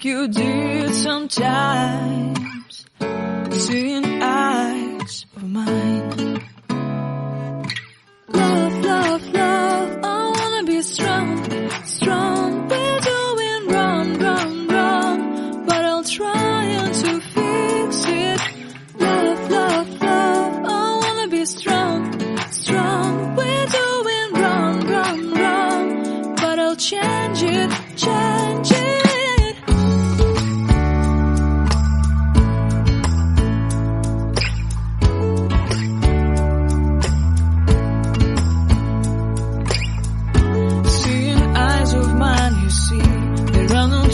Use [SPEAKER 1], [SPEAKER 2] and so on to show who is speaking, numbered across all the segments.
[SPEAKER 1] you did sometimes, seeing eyes of mine. Love, love, love, I wanna be strong, strong. We're doing wrong, wrong, wrong, but I'll try to fix it. Love, love, love, I wanna be strong, strong. We're doing wrong, wrong, wrong, but I'll change it, change it.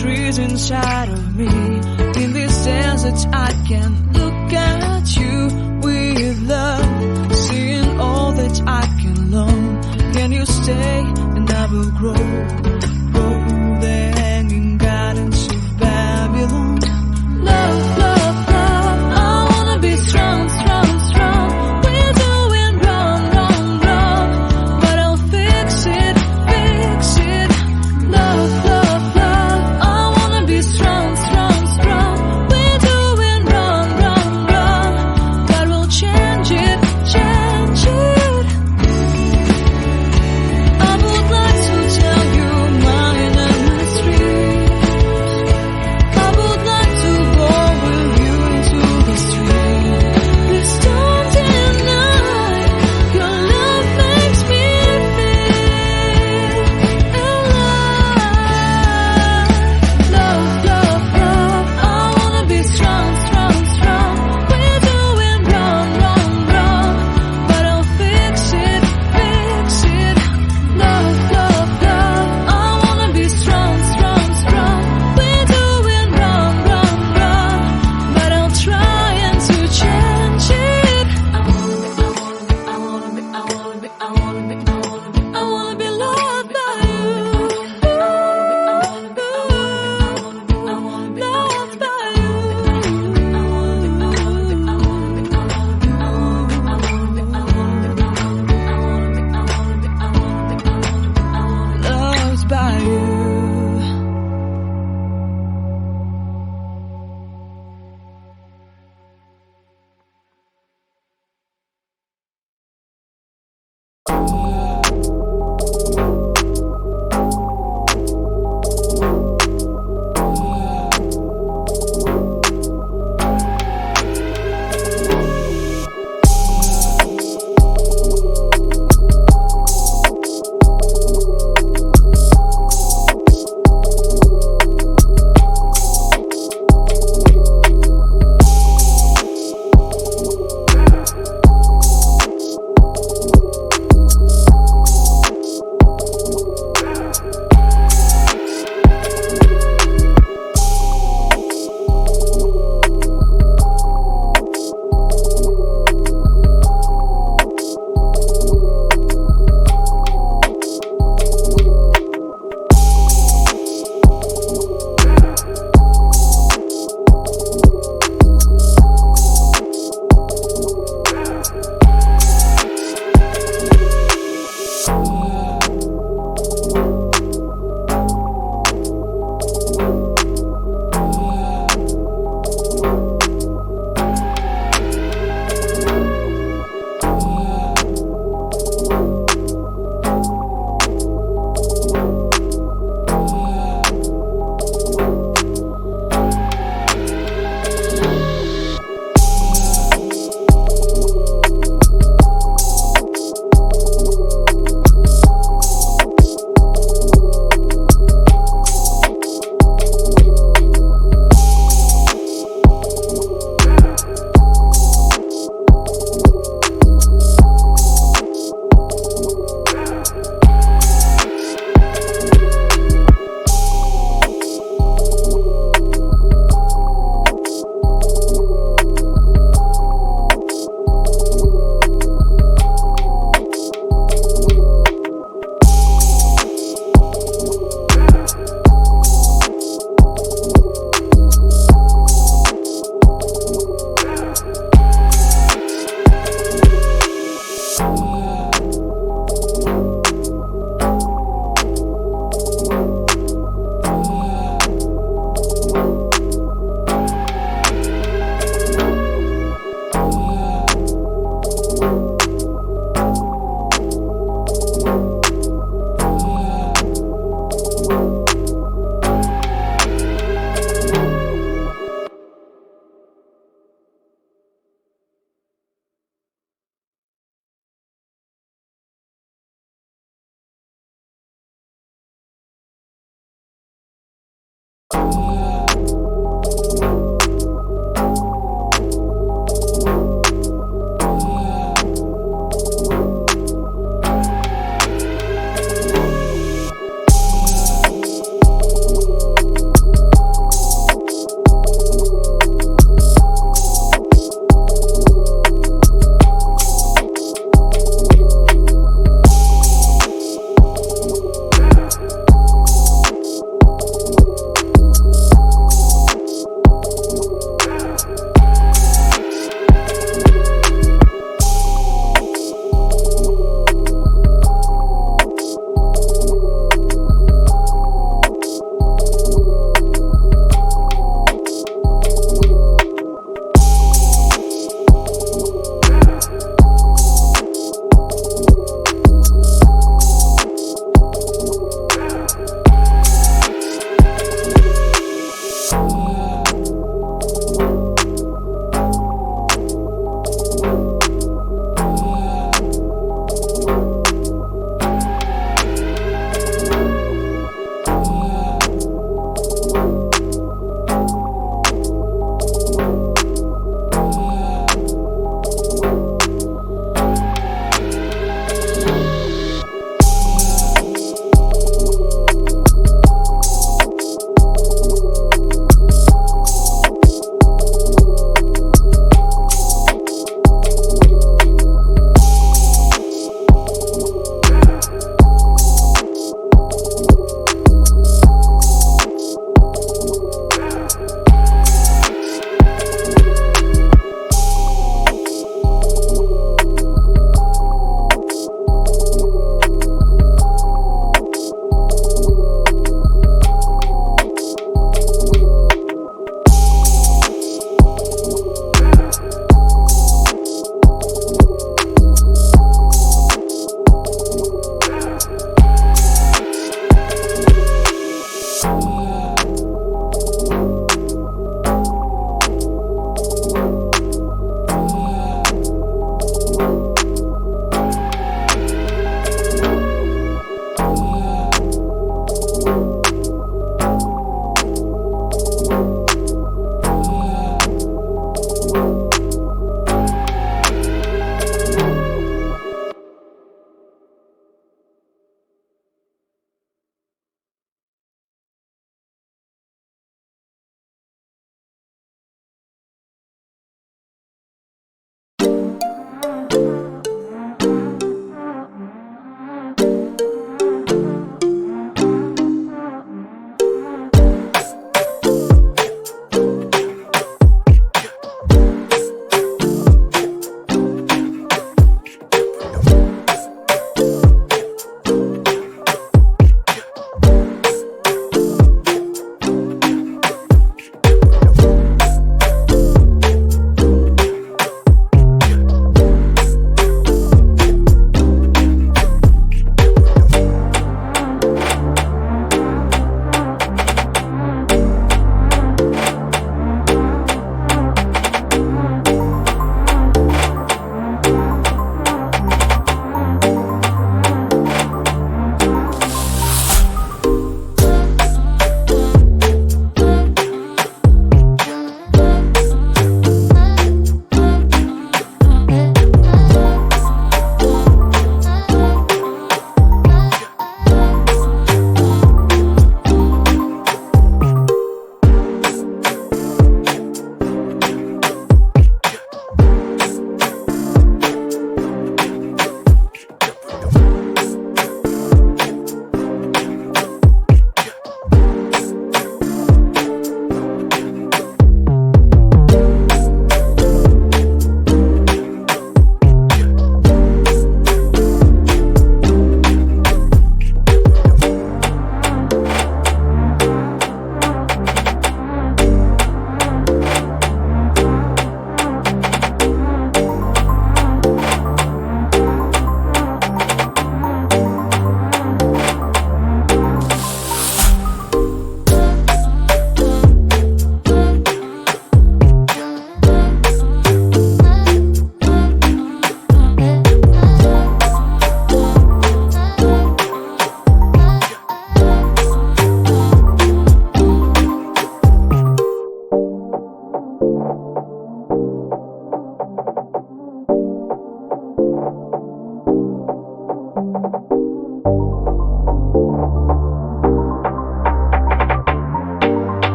[SPEAKER 1] Trees inside of me. In this desert I can look at you with love, seeing all that I can learn. Can you stay and I will grow, grow the hanging gardens of Babylon. Love, love, love, I wanna be strong, strong, strong. We're doing wrong, wrong, wrong, but I'll fix it, fix it. Love, love, strong, strong, strong. We're doing wrong, wrong, wrong, but we'll change it, change it. I would like to tell you Oh.